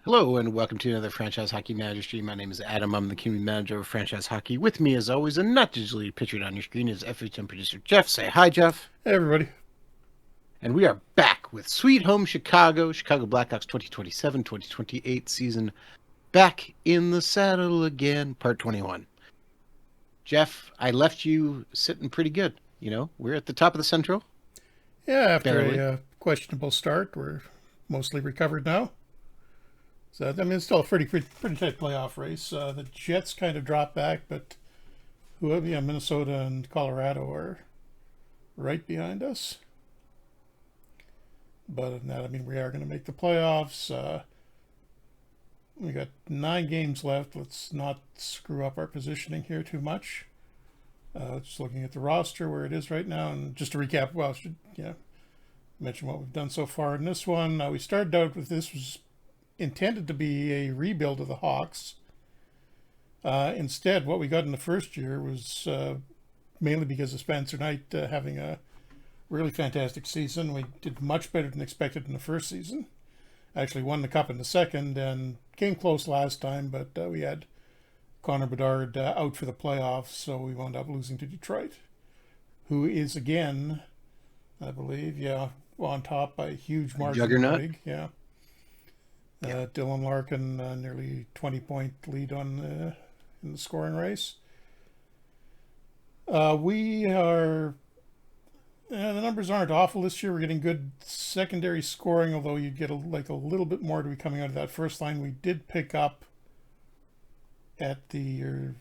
Hello and welcome to another Franchise Hockey Manager stream. My name is Adam. I'm the community manager of Franchise Hockey. With me, as always, and not digitally pictured on your screen, is FHM producer Jeff. Say hi, Jeff. Hey, everybody. And we are back with Sweet Home Chicago, Chicago Blackhawks 2027-2028 season. Back in the saddle again, part 21. Jeff, I left you sitting pretty good. We're at the top of the Central. Yeah, after Barely. a questionable start, we're mostly recovered now. So, I mean, it's still a pretty tight playoff race. The Jets kind of dropped back, but Minnesota and Colorado are right behind us. But other than that, I mean, we are going to make the playoffs. We got 9 games left. Let's not screw up our positioning here too much. Just looking at the roster where it is right now, and just to recap, mention what we've done so far in this one. We started out with this was intended to be a rebuild of the Hawks. Instead, what we got in the first year was mainly because of Spencer Knight having a really fantastic season. We did much better than expected in the first season. Actually won the cup in the second and came close last time, but we had Connor Bedard out for the playoffs, so we wound up losing to Detroit, who is again, I believe, on top by a huge margin. Juggernaut. League. Yeah. Dylan Larkin, nearly 20-point lead in the scoring race. We are. The numbers aren't awful this year. We're getting good secondary scoring, although you get a little bit more to be coming out of that first line. We did pick up either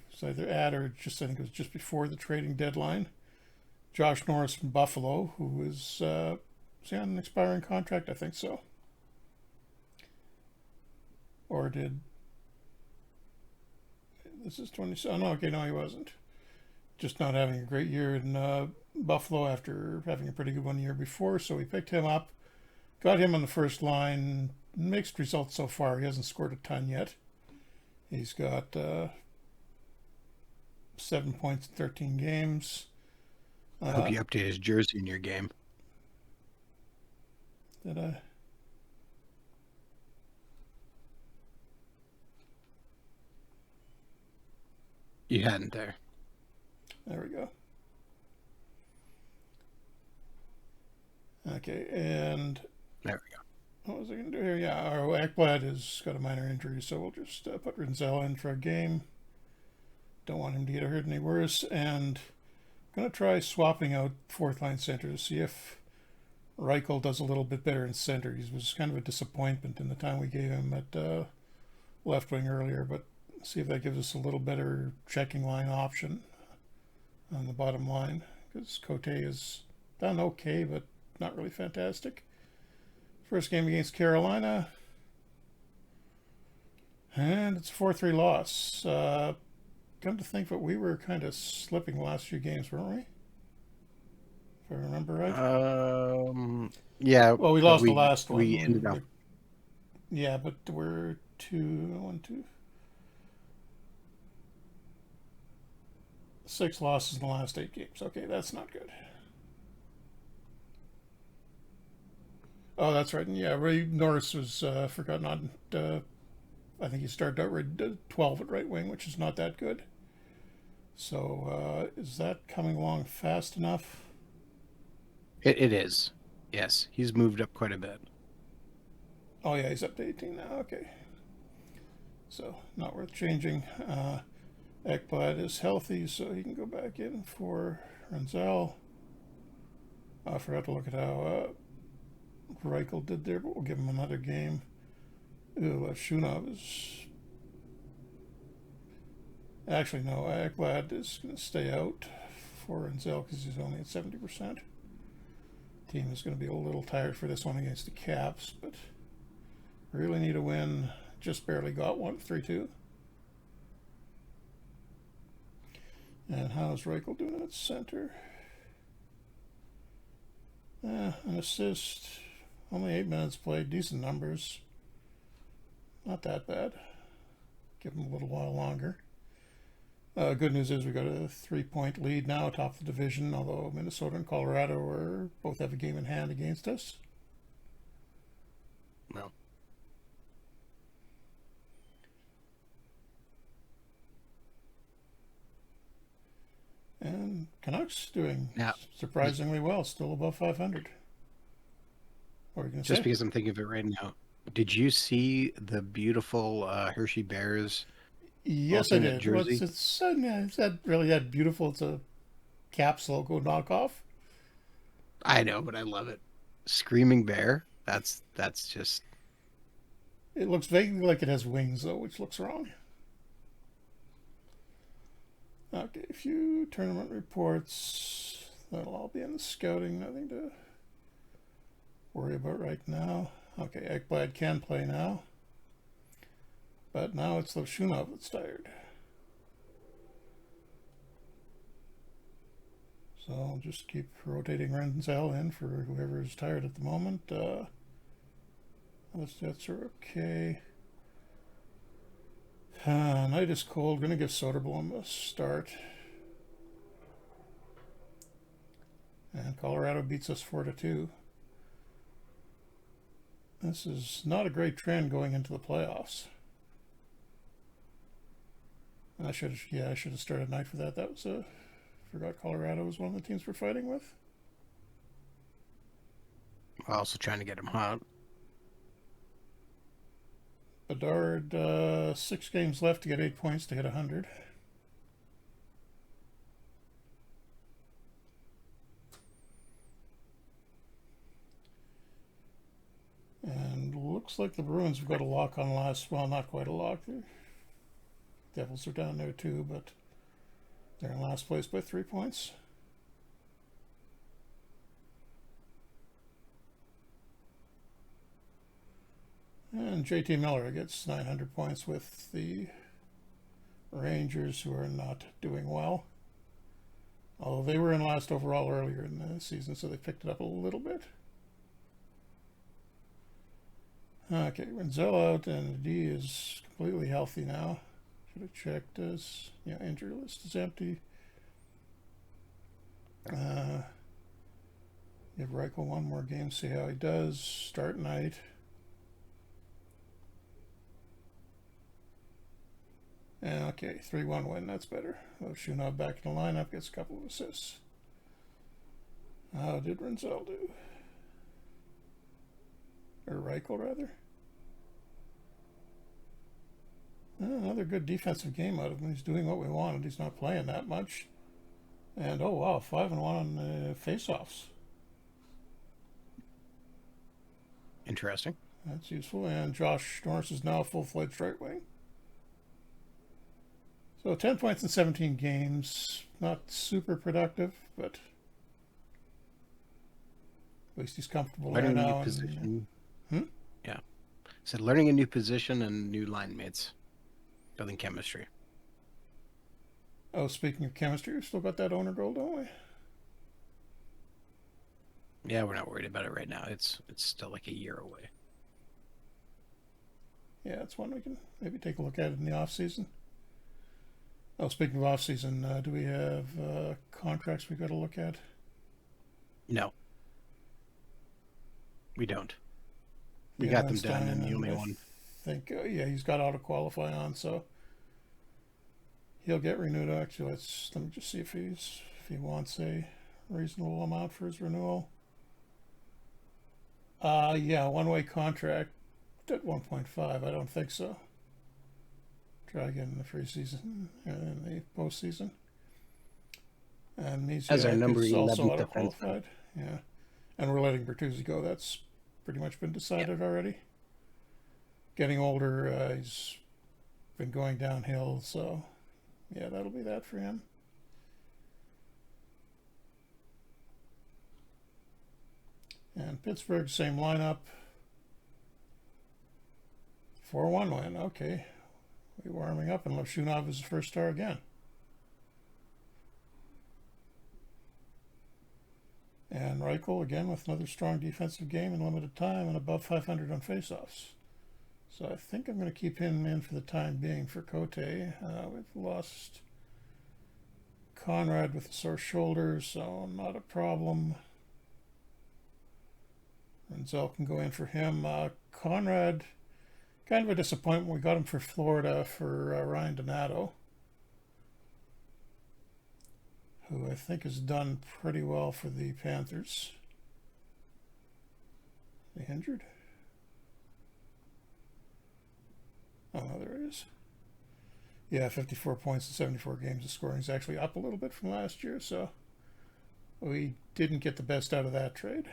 at or just, I think it was just before the trading deadline, Josh Norris from Buffalo, who is he on an expiring contract? I think so. Or this is 20? Oh, no, okay, no, he wasn't. Just not having a great year in Buffalo after having a pretty good one year before, so we picked him up, got him on the first line. Mixed results so far. He hasn't scored a ton yet. He's got 7 points in 13 games. I hope you update his jersey in your game. Did I? You hadn't there. There we go. Okay, and there we go. What was I going to do here? Yeah, our Ekblad has got a minor injury, so we'll just put Rinzel in for a game. Don't want him to get hurt any worse, and I'm going to try swapping out fourth line center to see if Reichel does a little bit better in center. He was kind of a disappointment in the time we gave him at left wing earlier, but see if that gives us a little better checking line option on the bottom line, because Cote is done okay, but not really fantastic. First game against Carolina, and it's a 4-3 loss. Come to think that we were kind of slipping the last few games, weren't we? If I remember right. Yeah. Well, we lost the last one. We ended up. Yeah, but we're 6 losses in the last 8 games. Okay, that's not good. Oh, that's right. And yeah, Ray Norris was forgotten on. I think he started out 12 at right wing, which is not that good. So is that coming along fast enough? It is. Yes, he's moved up quite a bit. Oh yeah, he's up to 18 now. Okay. So not worth changing. Ekblad is healthy, so he can go back in for Rinzel. I forgot to look at how Reichel did there, but we'll give him another game. Shunov is... Actually, no, Ekblad is going to stay out for Rinzel because he's only at 70%. Team is going to be a little tired for this one against the Caps, but really need a win. Just barely got one, 3-2. And how's Reichel doing at center? An assist. Only 8 minutes played. Decent numbers. Not that bad. Give him a little while longer. Good news is we got a 3-point lead now atop the division, although Minnesota and Colorado both have a game in hand against us. Well, Canucks doing Now, surprisingly well, still above 500. What are you going to just say? because I'm thinking of it right now, did you see the beautiful Hershey Bears Yes, I alternate did. jersey? It's that really that beautiful? It's a Caps logo knockoff. I know, but I love it. Screaming Bear. That's just It looks vaguely like it has wings, though, which looks wrong. Okay, a few tournament reports. That'll all be in the scouting. Nothing to worry about right now. Okay, Ekblad can play now. But now it's Lovshunov that's tired. So I'll just keep rotating Renzel in for whoever is tired at the moment. Those stats are okay. Night is cold. Gonna give Soderblom a start. And Colorado beats us 4-2. This is not a great trend going into the playoffs. And I should have started Night for that. That was forgot Colorado was one of the teams we're fighting with. also trying to get him hot. Bedard, 6 games left to get 8 points to hit 100. And looks like the Bruins have got a lock on last. Well, not quite a lock. The Devils are down there too, but they're in last place by 3 points. And JT Miller gets 900 points with the Rangers, who are not doing well. Although they were in last overall earlier in the season, so they picked it up a little bit. Okay, Renzel out, and D is completely healthy now. Should have checked his injury list is empty. Give Reichel one more game, see how he does. Start Night. And okay, 3-1 win, that's better. Shunov back in the lineup, gets a couple of assists. How did Renzel do? Or Reichel, rather. Another good defensive game out of him. He's doing what we wanted. He's not playing that much. And oh wow, 5-1 on face-offs. Interesting. That's useful. And Josh Norris is now a full-fledged right wing. So 10 points in 17 games. Not super productive, but at least he's comfortable Learning there a now. new position. Yeah. So learning a new position and new line mates. Building chemistry. Oh, speaking of chemistry, we've still got that owner goal, don't we? Yeah, we're not worried about it right now. It's still like a year away. Yeah, it's one we can maybe take a look at in the off season. Oh, speaking of off season, do we have contracts we got to look at? No, we don't. We got them done, and the only one. I think he's got auto qualify on, so he'll get renewed. Actually, let me just see if he wants a reasonable amount for his renewal. Yeah, one-way contract at 1.5. I don't think so. Try again in the preseason and in the postseason. And As our number is 11 also auto defenseman. qualified. Yeah, and we're letting Bertuzzi go. That's pretty much been decided already. Getting older, he's been going downhill, so yeah, that'll be that for him. And Pittsburgh, same lineup. 4-1 win. Okay. We're warming up, and Lovshunov is the first star again. And Reichel again with another strong defensive game in limited time and above 500 on faceoffs. So I think I'm going to keep him in for the time being for Cote. We've lost Conrad with a sore shoulder, so not a problem. Renzel can go in for him. Conrad, kind of a disappointment. We got him for Florida for Ryan Donato. who I think has done pretty well for the Panthers. They injured? Oh, no, there it is. Yeah, 54 points in 74 games. The scoring is actually up a little bit from last year, so we didn't get the best out of that trade.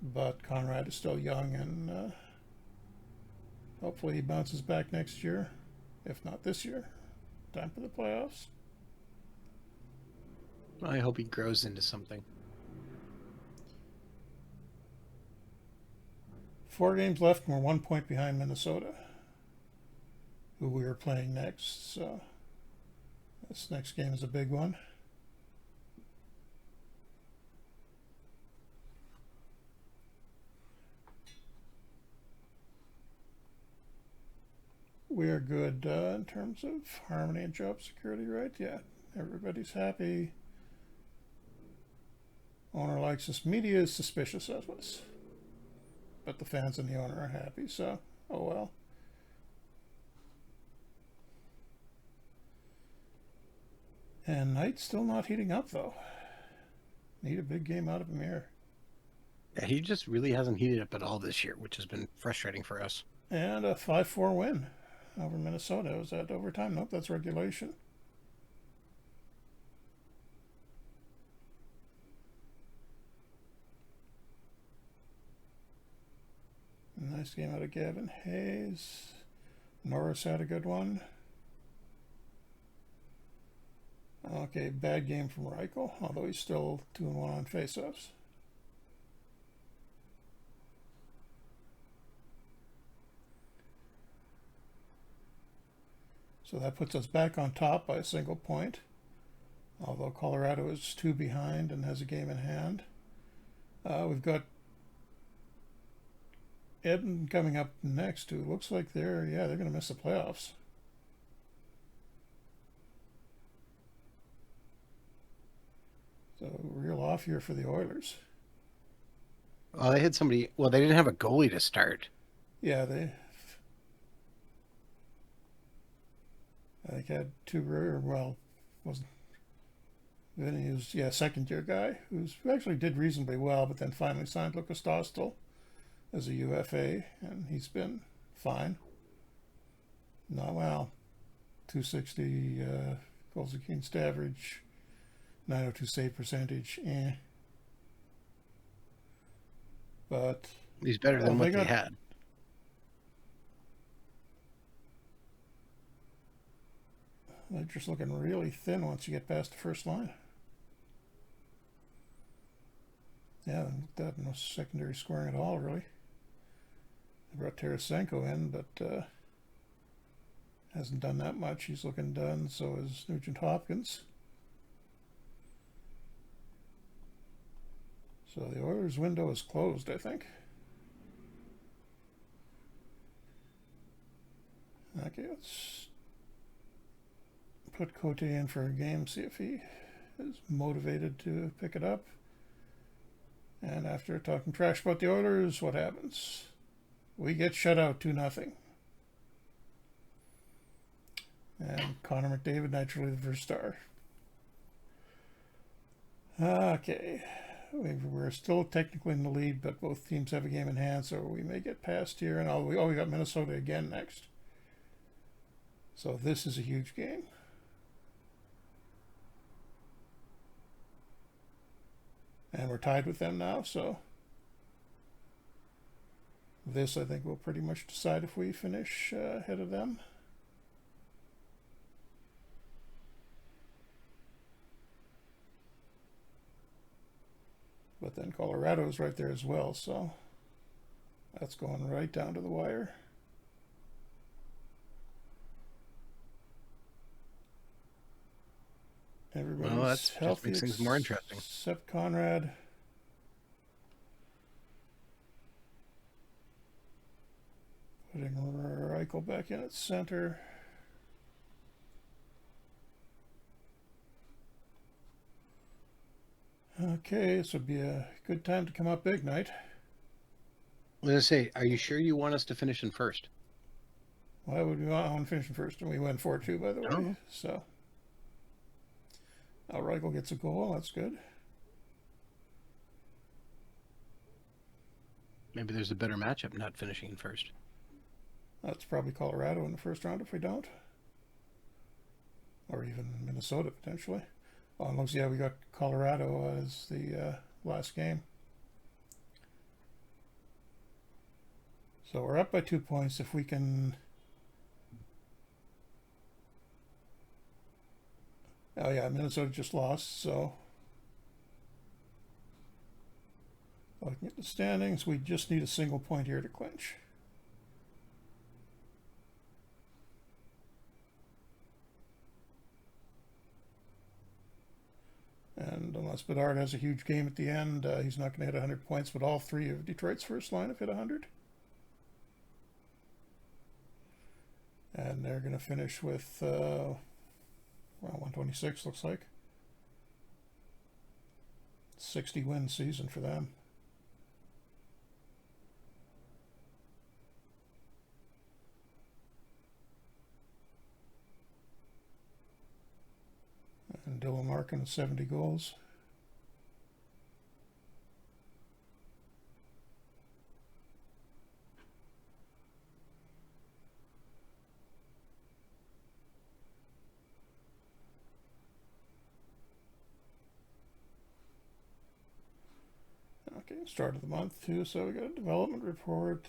But Conrad is still young, and hopefully he bounces back next year, if not this year. Time for the playoffs. I hope he grows into something. 4 games left, and we're 1 point behind Minnesota, who we are playing next. So this next game is a big one. We are good in terms of harmony and job security, right? Yeah, everybody's happy. Owner likes us. Media is suspicious of us. But the fans and the owner are happy, so oh well. And Knight's still not heating up, though. Need a big game out of him here. Yeah, he just really hasn't heated up at all this year, which has been frustrating for us. And a 5-4 win over Minnesota. Was that overtime? Nope, that's regulation. Nice game out of Gavin Hayes. Norris had a good one. Okay, bad game from Reichel, although he's still 2-1 on faceoffs. So that puts us back on top by a single point, although Colorado is 2 behind and has a game in hand. We've got Edmonton coming up next, who looks like they're going to miss the playoffs. So real off year for the Oilers. Well, they had somebody. Well, they didn't have a goalie to start. Yeah, I think had 2 wasn't. Then he was second year guy who actually did reasonably well, but then finally signed Lucas Dostal as a UFA, and he's been fine. Not well. 260 goals against average, 902 save percentage. But He's better than what they had. They're just looking really thin once you get past the first line. Yeah, that no secondary scoring at all, really. They brought Tarasenko in, but hasn't done that much. He's looking done. So is Nugent Hopkins. So the Oilers' window is closed, I think. Okay, let's put Cote in for a game, see if he is motivated to pick it up. And after talking trash about the Oilers, what happens? We get shut out 2-0. And Connor McDavid, naturally the first star. Okay. We're still technically in the lead, but both teams have a game in hand, so we may get past here. And we got Minnesota again next. So this is a huge game. And we're tied with them now, so this, I think, will pretty much decide if we finish ahead of them. But then Colorado is right there as well, so that's going right down to the wire. Everybody's healthy. Just makes things more interesting. Except Conrad. Putting Reichel back in at center. Okay, this would be a good time to come up big, Knight. I was going to say, are you sure you want us to finish in first? Why would we want to finish first? And we win 4-2, by the way. Oh. So, Reichel gets a goal. That's good. Maybe there's a better matchup not finishing in first. That's probably Colorado in the first round if we don't. Or even Minnesota, potentially. Oh, and looks, yeah, we got Colorado as the last game. So we're up by 2 points. If we can... Oh, yeah, Minnesota just lost, so... Looking at the standings, we just need a single point here to clinch. And unless Bedard has a huge game at the end, he's not going to hit 100 points, but all three of Detroit's first line have hit 100. And they're going to finish with, well, 126 looks like. 60-win season for them. And Dylan Larkin with 70 goals. Okay, start of the month too, so we got a development report.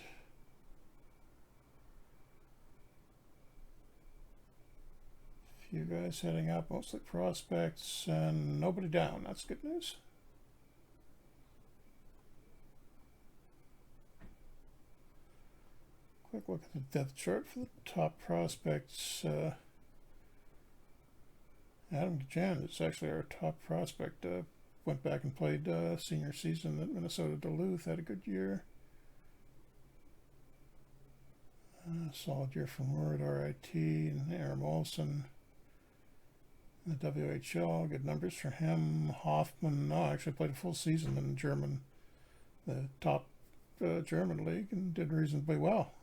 Few guys heading up, mostly prospects, and nobody down. That's good news. Quick look at the depth chart for the top prospects. Adam DeJan is actually our top prospect. Went back and played senior season at Minnesota Duluth. Had a good year. Solid year from Word, RIT, and Aram Olsen. The WHL, good numbers for him. Hoffman, actually played a full season in the top German league, and did reasonably well.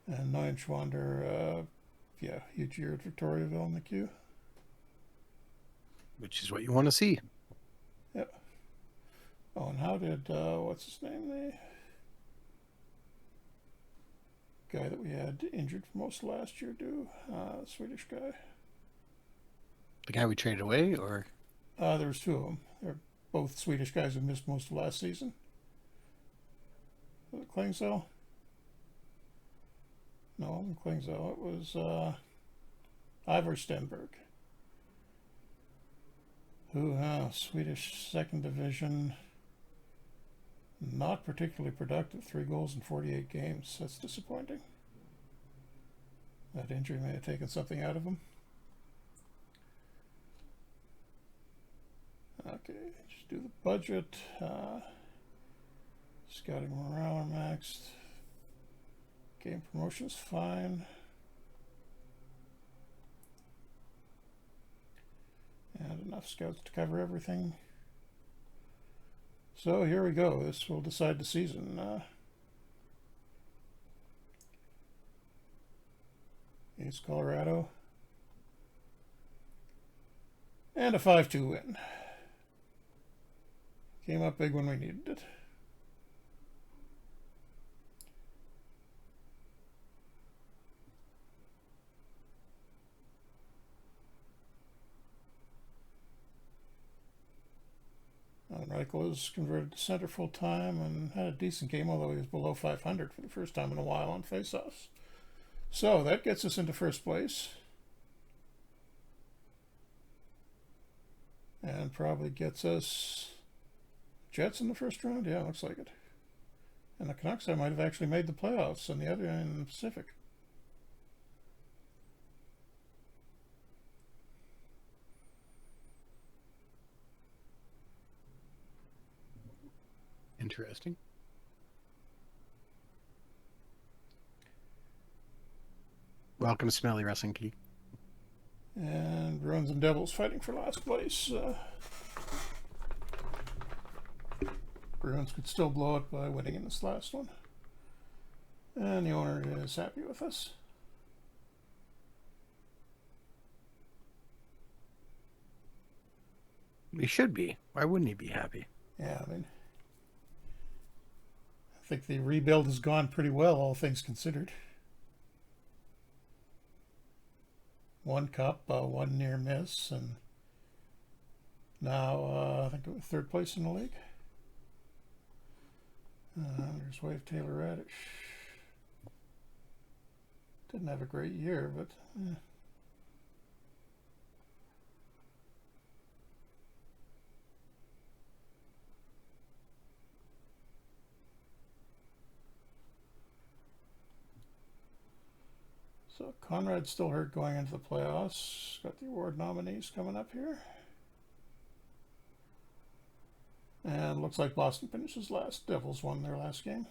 And Neuenschwander, yeah, huge year at Victoriaville in the queue. Which is what you want to see. Yep. Oh, and how did, what's his name? The guy that we had injured for most of last year do? The Swedish guy. The guy we traded away, or? There was two of them. They're both Swedish guys who missed most of last season. Was it Klingzel? No, it wasn't Klingzel. It was Ivor Stenberg. Who, Swedish second division. Not particularly productive. 3 goals in 48 games. That's disappointing. That injury may have taken something out of him. Okay, just do the budget. Scouting morale are maxed. Game promotion's fine. And enough scouts to cover everything. So here we go. This will decide the season. It's Colorado. And a 5-2 win. Came up big when we needed it. Reichel was converted to center full time and had a decent game, although he was below 500 for the first time in a while on faceoffs. So that gets us into first place. And probably gets us Jets in the first round. Yeah, looks like it. And the Canucks might have actually made the playoffs on the other end in the Pacific. Interesting. Welcome, Smelly Wrestling Key. And Bruins and Devils fighting for last place. Bruins could still blow it by winning in this last one. And the owner is happy with us. He should be. Why wouldn't he be happy? Yeah, I mean, I think the rebuild has gone pretty well, all things considered. One cup, one near miss, and now I think it was third place in the league. There's Wave Taylor Radish. Didn't have a great year, but so Conrad's still hurt going into the playoffs. Got the award nominees coming up here. And looks like Boston finishes last. Devils won their last game.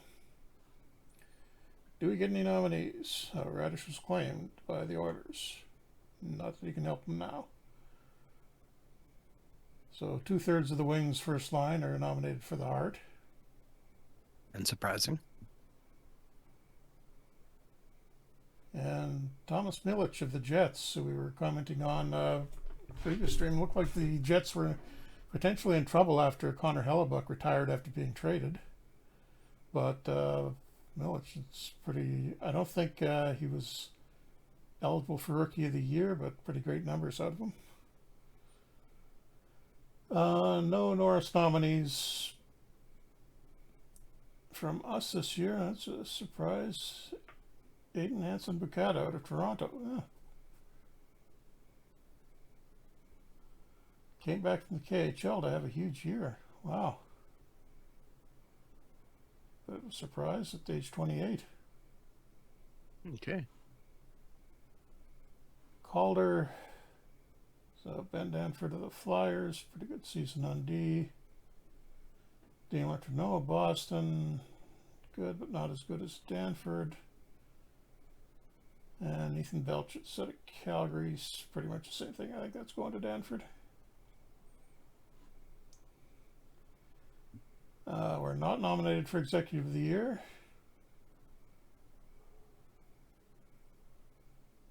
Do we get any nominees? Radish was claimed by the Oilers. Not that he can help them now. So 2/3 of the Wings' first line are nominated for the Hart. Unsurprising. And Thomas Milic of the Jets, who we were commenting on previous stream, looked like the Jets were potentially in trouble after Connor Hellebuck retired after being traded. But Milic, it's pretty... I don't think he was eligible for Rookie of the Year, but pretty great numbers out of him. No Norris nominees from us this year. That's a surprise. Aiden Hansen-Bukata out of Toronto. Yeah. Came back from the KHL to have a huge year. Wow. Bit of a surprise at age 28. Okay. Calder. So Ben Danford of the Flyers. Pretty good season on D. Dean Martinoa, Boston. Good, but not as good as Danford. And Ethan Belch at Calgary's pretty much the same thing. I think that's going to Danford. We're not nominated for Executive of the Year.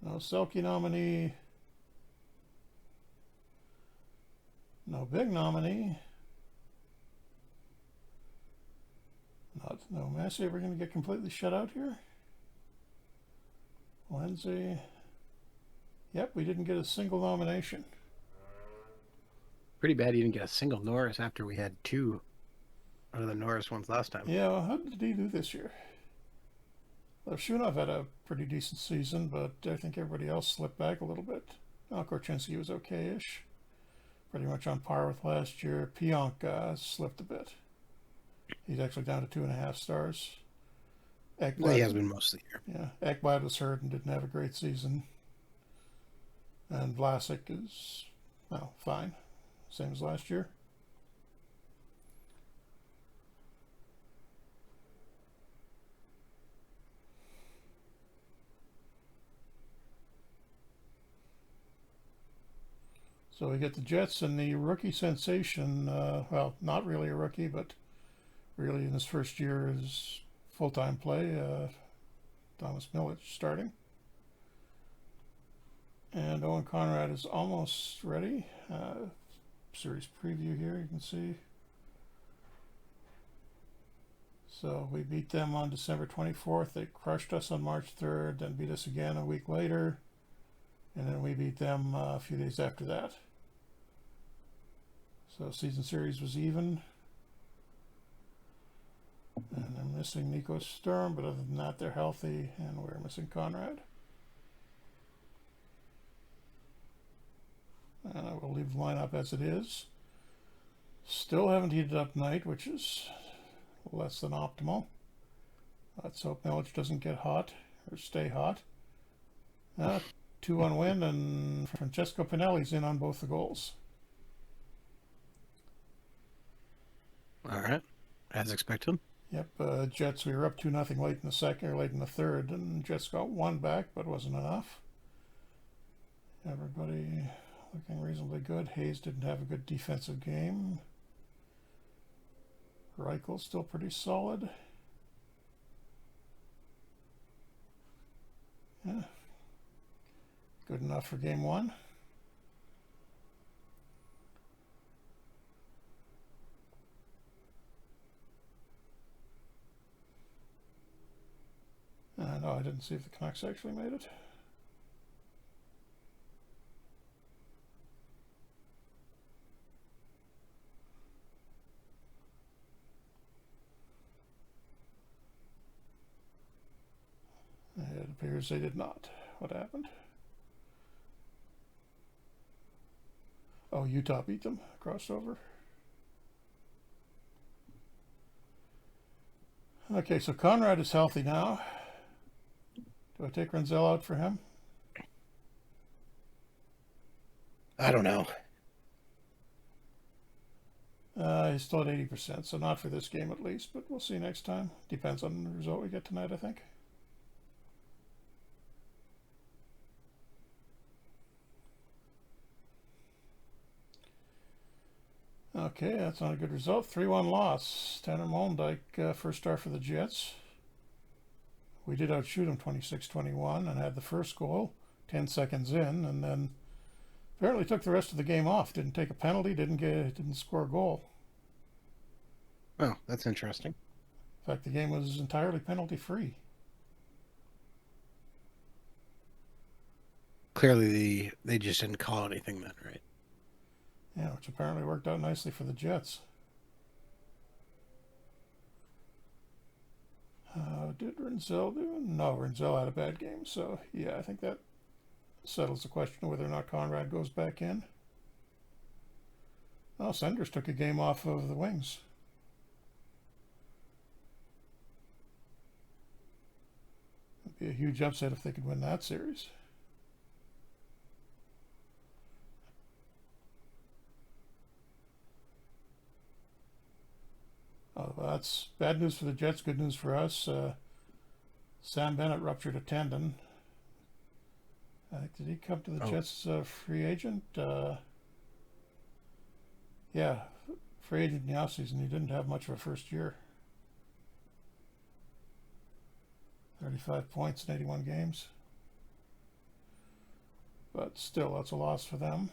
No Selke nominee. No big nominee. No Massey. Are we going to get completely shut out here? Lindsay. Yep, we didn't get a single nomination. Pretty bad he didn't get a single Norris after we had two out of the Norris ones last time. Yeah, well, how did he do this year? Well, Shunov had a pretty decent season, but I think everybody else slipped back a little bit. Korchinski was okay-ish. Pretty much on par with last year. Pionk slipped a bit. He's actually down to 2.5 stars. Ekblad, Well, he has been most of the year. Yeah, Ekblad was hurt and didn't have a great season. And Vlasic is, well, fine. Same as last year. So we get the Jets and the rookie sensation, well, not really a rookie, but really in his first year is full-time play, Thomas Milic starting. And Owen Conrad is almost ready. Series preview here, you can see. So we beat them on December 24th. They crushed us on March 3rd, then beat us again a week later. And then we beat them a few days after that. So season series was even. And they're missing Nico Sturm, but other than that, they're healthy, and we're missing Conrad. And I will leave the lineup as it is. Still haven't heated up night, which is less than optimal. Let's hope Milic doesn't get hot or stay hot. 2-1 win, and Francesco Pinelli's in on both the goals. All right, as expected. Yep, Jets, we were up 2-0 late in the second, or late in the third, and Jets got one back, but wasn't enough. Everybody looking reasonably good. Hayes didn't have a good defensive game. Reichel's still pretty solid. Good enough for game one. No, I didn't see if the Canucks actually made it. It appears they did not. What happened? Oh, Utah beat them. Crossed over. Okay, so Conrad is healthy now. Do I take Renzel out for him? I don't know. He's still at 80%, so not for this game at least, but we'll see next time. Depends on the result we get tonight, I think. Okay, that's not a good result. 3-1 loss. Tanner Molendyk, first star for the Jets. We did outshoot him 26-21 and had the first goal 10 seconds in, and then apparently took the rest of the game off. Didn't take a penalty, didn't score a goal. Oh, that's interesting. In fact, the game was entirely penalty-free. Clearly, they just didn't call anything then, right? Yeah, which apparently worked out nicely for the Jets. Did Renzel do? No, Renzel had a bad game. So, yeah, I think that settles the question of whether or not Conrad goes back in. Oh, Senders took a game off of the Wings. It'd be a huge upset if they could win that series. Oh, well, that's bad news for the Jets, good news for us. Sam Bennett ruptured a tendon. Did he come to the Jets as a free agent? Yeah, free agent in the offseason. He didn't have much of a first year. 35 points in 81 games. But still, that's a loss for them.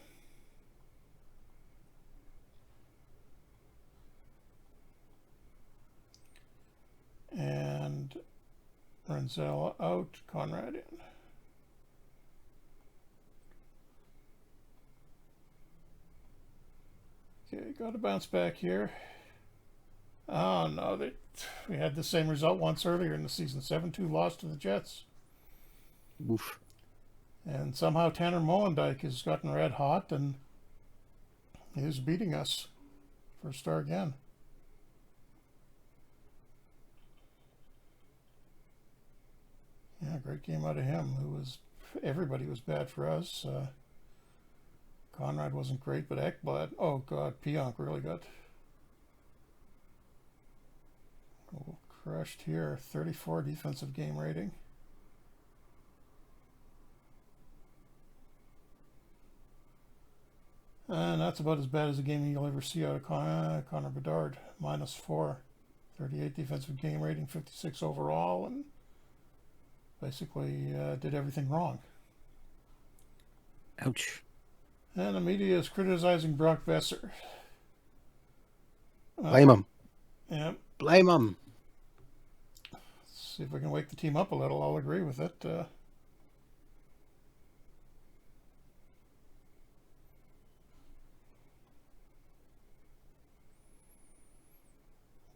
And Renzel out, Conrad in. Okay, got to bounce back here. Oh no, we had the same result once earlier in the season. 7-2 loss to the Jets. Oof. And somehow Tanner Molendyk has gotten red hot and is beating us. First star again. Yeah, great game out of him. Everybody was bad for us. Conrad wasn't great, but Ekblad, oh God, Pionk really got crushed here. 34 defensive game rating. And that's about as bad as a game you'll ever see out of Connor Bedard. -4. 38 defensive game rating, 56 overall, and basically did everything wrong. Ouch. And the media is criticizing Brock Besser. Blame him. Yep. Blame him. See if we can wake the team up a little. I'll agree with it.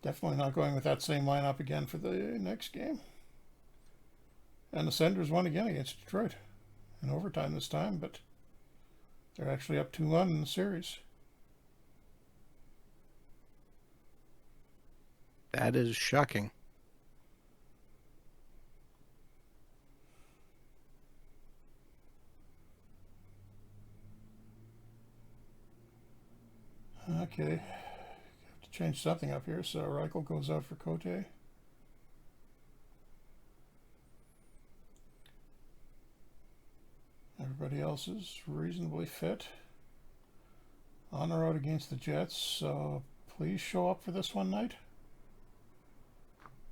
Definitely not going with that same lineup again for the next game. And the Senders won again against Detroit in overtime this time, but they're actually up 2-1 in the series. That is shocking. Okay, have to change something up here. So Reichel goes out for Cote. Everybody else is reasonably fit. On the road against the Jets, so please show up for this one night.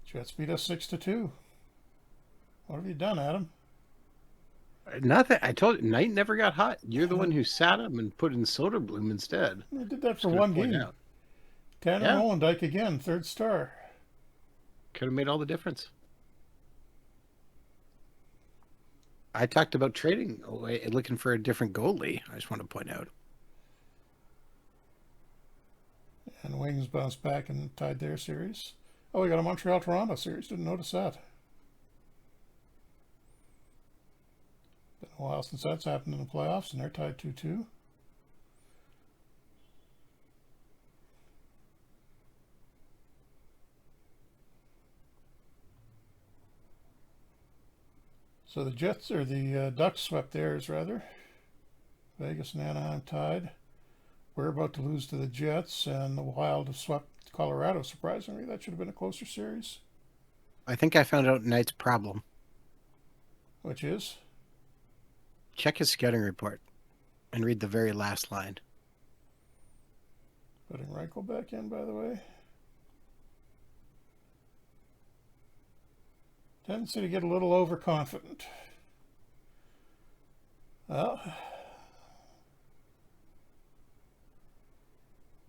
Jets beat us 6-2. What have you done, Adam? Nothing. I told you, Knight never got hot. You're the And one who sat him and put in Soderblom instead. they did that Just for going to one point game. out. Tanner Yeah, Molendyk again, 3rd star. could have made all the difference. I talked about trading away, looking for a different goalie. I just want to point out. And Wings bounced back and tied their series. Oh, we got a Montreal-Toronto series. Didn't notice that. Been a while since that's happened in the playoffs, and they're tied 2-2. So the Jets, or the Ducks swept theirs, rather. Vegas and Anaheim tied. We're about to lose to the Jets, and the Wild have swept Colorado, surprisingly. That should have been a closer series. I think I found out Knight's problem. Which is? Check his scouting report and read the very last line. Putting Reichel back in, by the way. Tendency to get a little overconfident. Well,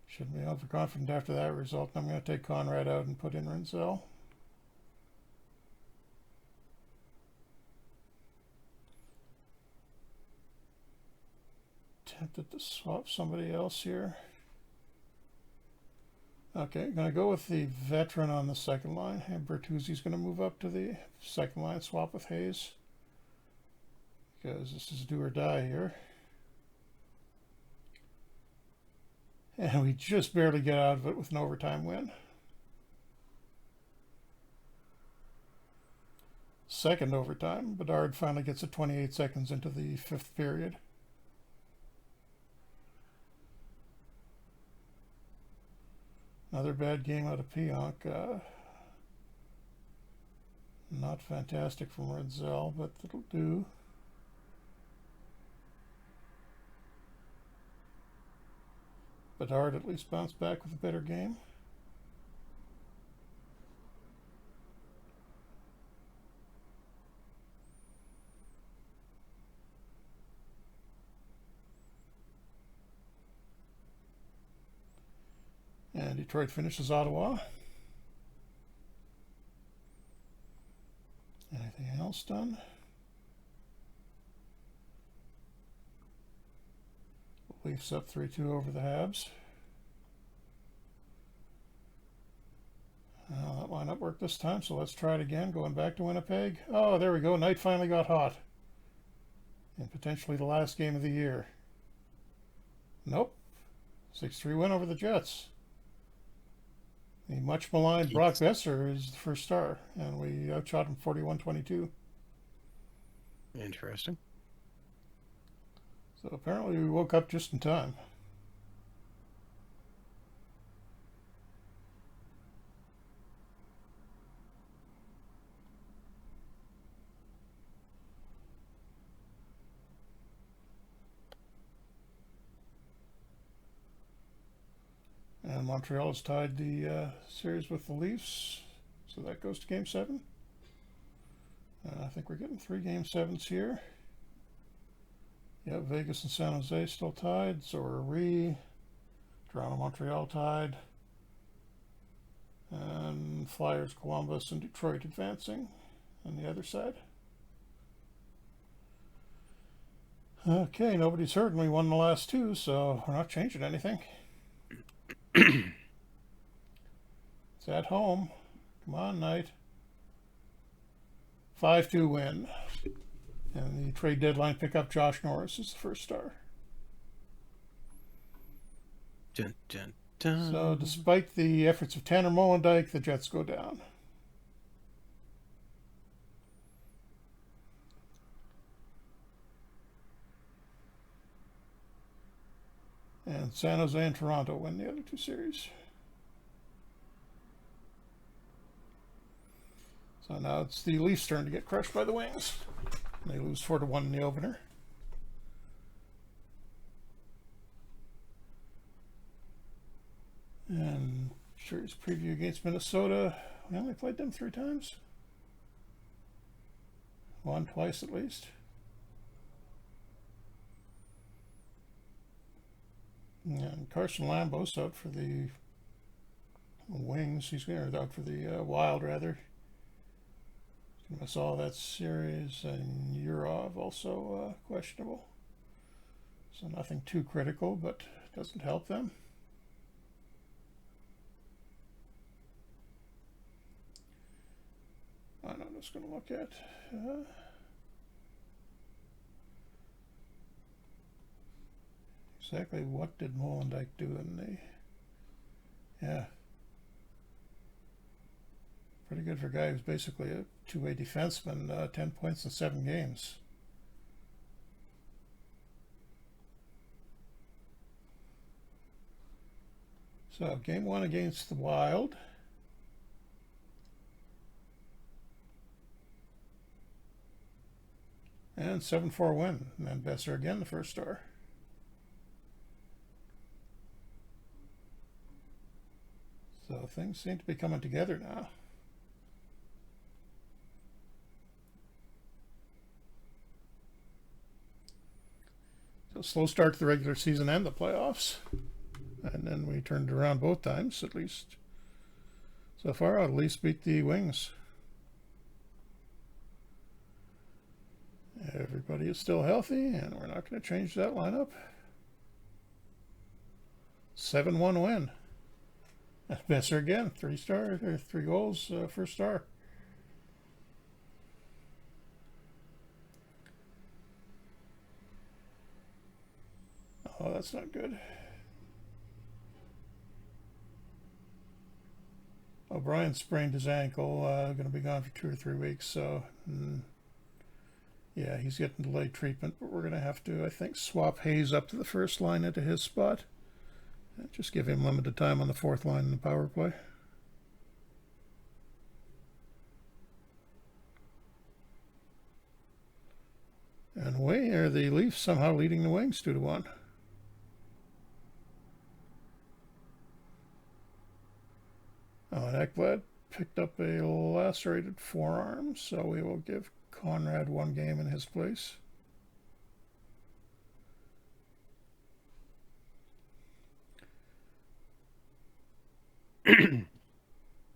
shouldn't be overconfident after that result. I'm going to take Conrad out and put in Rinzel. Tempted to swap somebody else here. Okay, going to go with the veteran on the second line. And Bertuzzi's going to move up to the second line, swap with Hayes. Because this is do or die here. And we just barely get out of it with an overtime win. Second overtime, Bedard finally gets it 28 seconds into the 5th period. Another bad game out of Pionk. Not fantastic from Rinzel, but it'll do. Bedard at least bounced back with a better game. And Detroit finishes Ottawa. Anything else done? Leafs up 3-2 over the Habs. That lineup worked this time, so let's try it again. Going back to Winnipeg. Oh, there we go. Knight finally got hot. And potentially the last game of the year. Nope. 6-3 win over the Jets. The much maligned Brock Besser is the 1st star, and we outshot him 41-22. Interesting. So apparently we woke up just in time. And Montreal has tied the series with the Leafs, so that goes to Game 7. I think we're getting 3 Game 7s here. Yeah, Vegas and San Jose still tied, so are we. Toronto, Montreal tied. And Flyers, Columbus, and Detroit advancing on the other side. Okay, nobody's hurt, and we won the last 2, so we're not changing anything. It's at home. Come on, Knight. 5-2 win. And the trade deadline pickup, Josh Norris is the 1st star. Dun, dun, dun. So despite the efforts of Tanner Molendyk, the Jets go down. And San Jose and Toronto win the other 2 series. So now it's the Leafs' turn to get crushed by the Wings. They lose 4-1 in the opener. And series preview against Minnesota. We only played them 3 times. Won twice at least. And Carson Lambos out for the Wings. He's out for the Wild, rather. He's going to miss all that series. And Yurov also questionable. So nothing too critical, but doesn't help them. And I'm just going to look at exactly what did Molendyk do in the... Yeah. Pretty good for a guy who's basically a two-way defenseman, 10 points in 7 games. So, game 1 against the Wild. And 7-4 win. And then Besser again, the first star. So things seem to be coming together now. So slow start to the regular season and the playoffs. And then we turned it around both times, at least. So far, I'll at least beat the Wings. Everybody is still healthy, and we're not going to change that lineup. 7-1 win. Besser again, 3 goals, first star. Oh, that's not good. O'Brien sprained his ankle, going to be gone for 2 or 3 weeks, so yeah, he's getting delayed treatment, but we're going to have to, I think, swap Hayes up to the first line into his spot. And just give him limited time on the 4th line in the power play. And the Leafs somehow leading the Wings 2-1. Oh, and Ekblad picked up a lacerated forearm, so we will give Conrad 1 game in his place.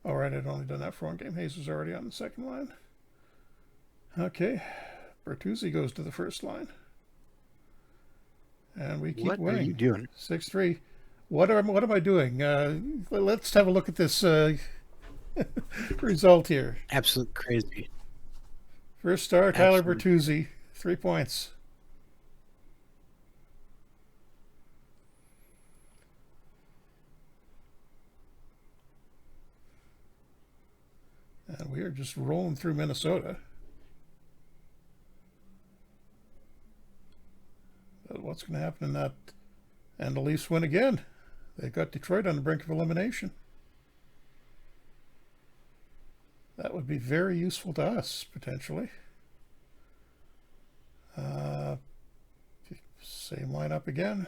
All right, I'd only done that for 1 game. Hayes was already on the 2nd line. Okay, Bertuzzi goes to the 1st line. And we keep winning. What are you doing? 6-3. What am I doing? Let's have a look at this result here. Absolute crazy. First star, Tyler Bertuzzi, 3 points. And we are just rolling through Minnesota. But what's going to happen in that? And the Leafs win again. They got Detroit on the brink of elimination. That would be very useful to us, potentially. Same lineup again.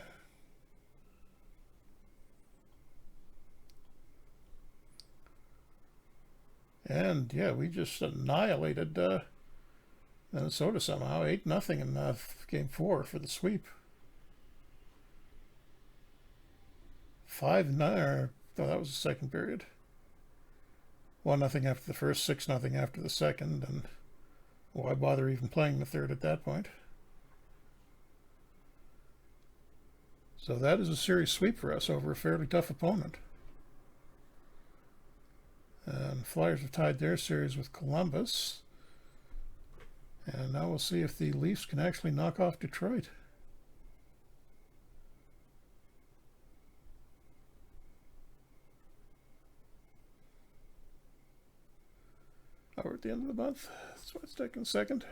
And yeah, we just annihilated Minnesota somehow, 8-0 in game 4 for the sweep. 5-9. Oh, that was the second period. 1-0 after the first, 6-0 after the second, and why bother even playing the third at that point? So that is a serious sweep for us over a fairly tough opponent. And Flyers have tied their series with Columbus. And now we'll see if the Leafs can actually knock off Detroit. Oh, we're at the end of the month. That's why it's taking a second.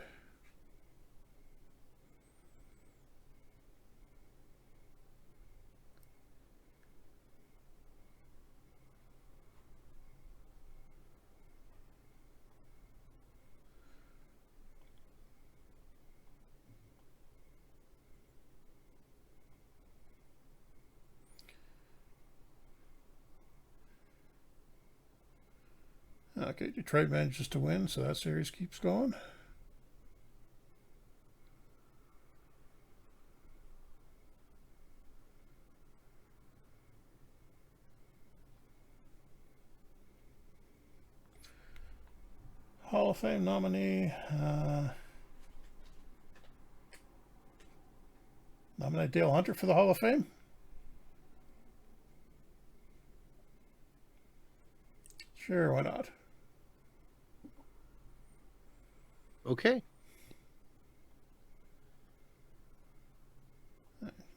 Okay, Detroit manages to win, so that series keeps going. Hall of Fame nominee. Nominate Dale Hunter for the Hall of Fame. Sure, why not? Okay.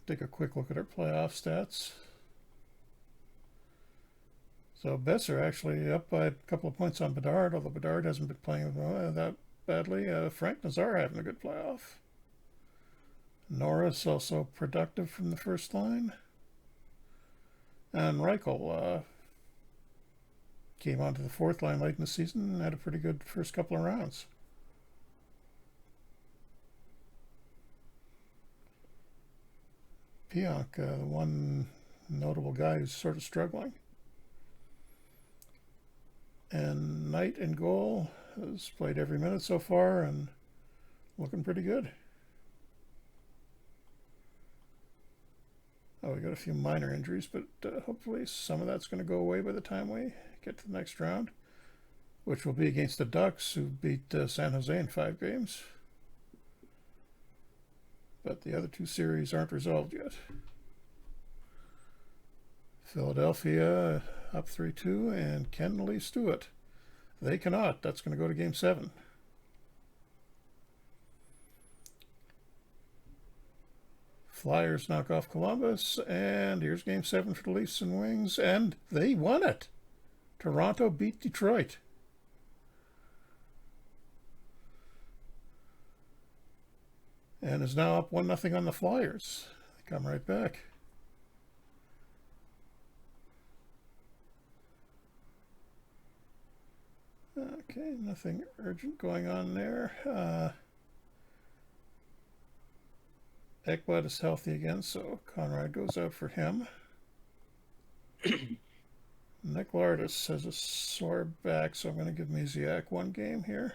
Take a quick look at our playoff stats. So Besser actually up by a couple of points on Bedard, although Bedard hasn't been playing that badly. Frank Nazar having a good playoff. Norris also productive from the first line. And Reichel came onto the fourth line late in the season and had a pretty good first couple of rounds. Pionk, the one notable guy who's sort of struggling. And Knight in goal has played every minute so far and looking pretty good. Oh, we got a few minor injuries, but hopefully some of that's going to go away by the time we get to the next round, which will be against the Ducks, who beat San Jose in 5 games. But the other 2 series aren't resolved yet. Philadelphia up 3-2, and can Leafs do it? They cannot. That's going to go to Game 7. Flyers knock off Columbus, and here's Game 7 for the Leafs and Wings, and they won it. Toronto beat Detroit. And is now up 1-0 on the Flyers. They come right back. Okay, nothing urgent going on there. Ekblad is healthy again, so Conrad goes out for him. Nick Lardis has a sore back, so I'm going to give Misiak 1 game here.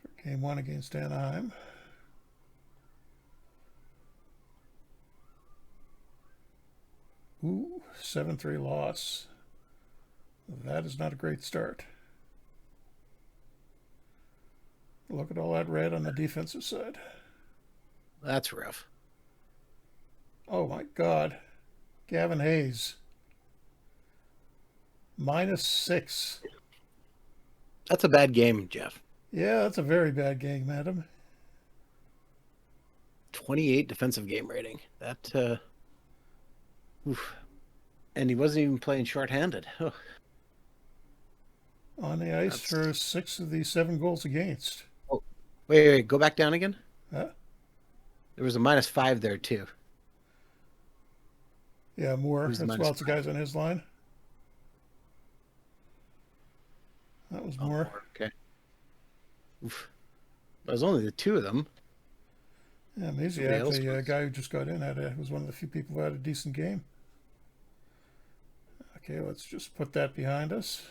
For Game 1 against Anaheim. Ooh, 7-3 loss. That is not a great start. Look at all that red on the defensive side. That's rough. Oh my God. Gavin Hayes. -6. That's a bad game, Jeff. Yeah, that's a very bad game, madam. 28 defensive game rating. That, oof. And he wasn't even playing shorthanded. Oh. On the ice for 6 of the 7 goals against. Oh, wait, go back down again? Huh? There was a -5 there, too. Yeah, Moore. That's lots of guys on his line. That was Moore. Okay. Oof. It was only the 2 of them. Yeah, Masiak, the guy who just got in, was one of the few people who had a decent game. Okay, let's just put that behind us.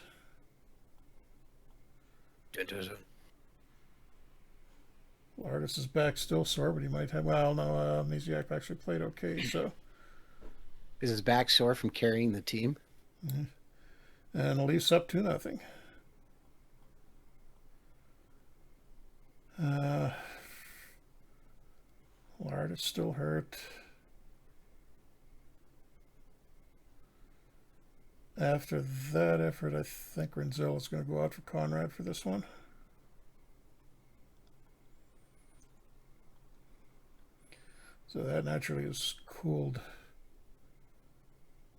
Lardis is back, still sore, but he might have. Well, no, Masiak actually played okay, so. Is his back sore from carrying the team? Mm-hmm. And the Leafs up 2-0. Lardis still hurt. After that effort, I think Renzel is going to go out for Conrad for this one. So that naturally has cooled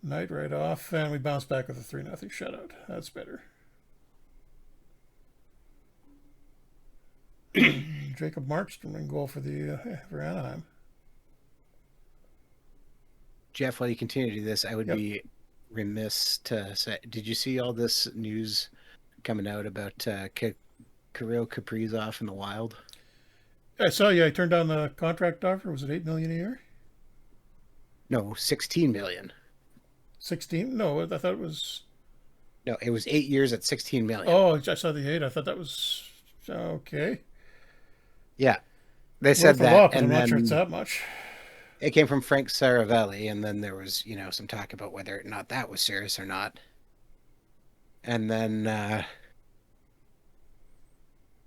Knight right off, and we bounce back with a 3-0 shutout. That's better. Jacob Markstrom in goal for for Anaheim. Jeff, while you continue to do this, I would be remiss to say, did you see all this news coming out about Kirill Kaprizov in the Wild? I saw. Yeah, he turned down the contract offer. Was it $8 million a year? No, 16 million. 16? No, I thought it was. No, it was 8 years at 16 million. Oh, I saw the 8. I thought that was okay. Yeah, they said that, and I'm not sure it's that much. It came from Frank Saravelli, and then there was, some talk about whether or not that was serious or not. And then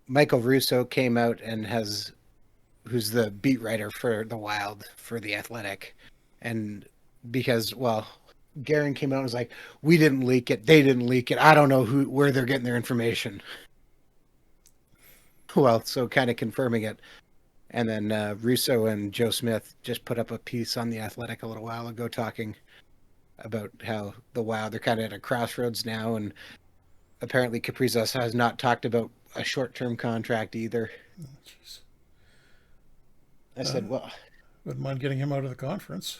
Michael Russo came out and who's the beat writer for the Wild for the Athletic, and because Guerin came out and was like, "We didn't leak it. They didn't leak it. I don't know where they're getting their information." Well, so kind of confirming it. And then Russo and Joe Smith just put up a piece on the Athletic a little while ago talking about how the Wild, they're kind of at a crossroads now, and apparently Kaprizos has not talked about a short-term contract either. Oh, jeez. I said, well, Wouldn't mind getting him out of the conference.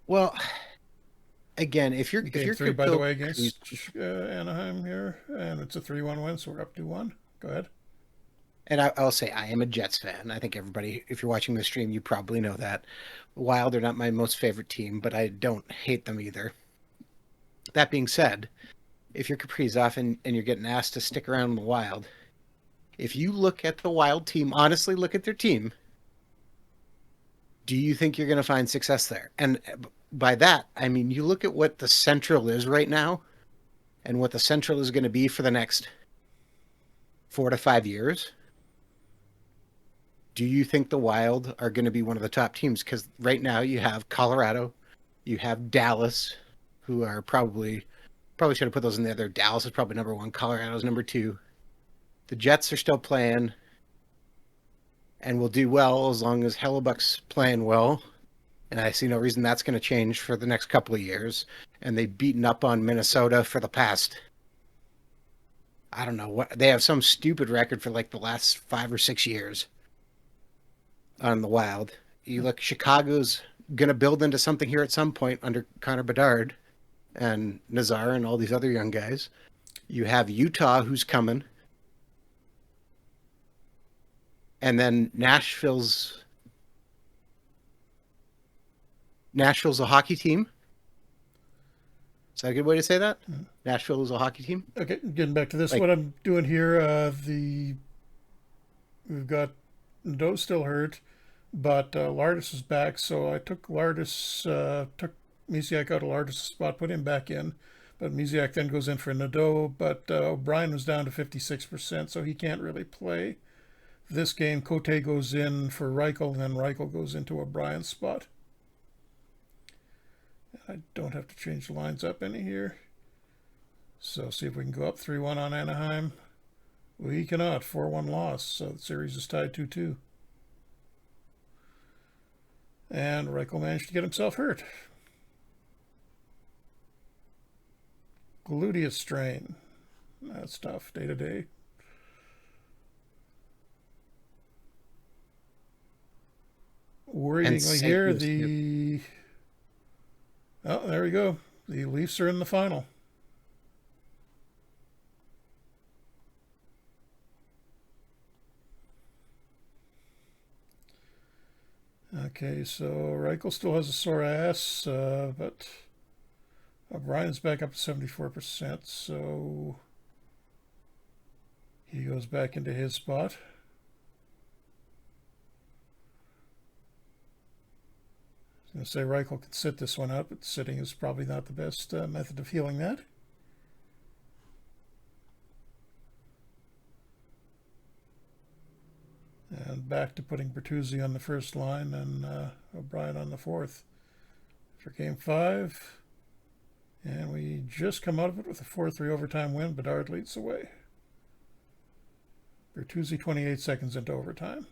well, again, if you're Game 3, by the way, against Anaheim here, and it's a 3-1 win, so we're up 2-1. Go ahead. And I'll say I am a Jets fan. I think everybody, if you're watching the stream, you probably know that. Wild are not my most favorite team, but I don't hate them either. That being said, if you're Kaprizov and you're getting asked to stick around in the Wild, if you look at the Wild team, honestly look at their team, do you think you're going to find success there? And by that, I mean, you look at what the Central is right now and what the Central is going to be for the next 4 to 5 years. Do you think the Wild are going to be one of the top teams? Because right now you have Colorado, you have Dallas, who are probably should have put those in there. Dallas is probably number 1. Colorado's number 2. The Jets are still playing and will do well as long as Hellebuck's playing well. And I see no reason that's going to change for the next couple of years. And they've beaten up on Minnesota for the past, I don't know, what they have some stupid record for like the last 5 or 6 years on the Wild. You look, Chicago's going to build into something here at some point under Connor Bedard and Nazar and all these other young guys. You have Utah, who's coming. And then Nashville's a hockey team. Is that a good way to say that? Mm-hmm. Nashville is a hockey team. Okay, getting back to this, what I'm doing here, we've got Doe still hurt, but Lardis is back, so I took took Misiak out of Lardis' spot, put him back in, but Misiak then goes in for Nadeau, but O'Brien was down to 56%, so he can't really play this game. Cote goes in for Reichel, and then Reichel goes into O'Brien's spot. I don't have to change the lines up any here. So see if we can go up 3-1 on Anaheim. We cannot. 4-1 loss, so the series is tied 2-2. And Reichel managed to get himself hurt. Gluteus strain. That's tough day to day. Worryingly here, oh, there we go. The Leafs are in the final. Okay, so Reichel still has a sore ass, but O'Brien's back up to 74%, so he goes back into his spot. I was going to say Reichel could sit this one out, but sitting is probably not the best method of healing that. And back to putting Bertuzzi on the first line and O'Brien on the fourth for Game 5. And we just come out of it with a 4-3 overtime win. Bedard leads the way. Bertuzzi 28 seconds into overtime.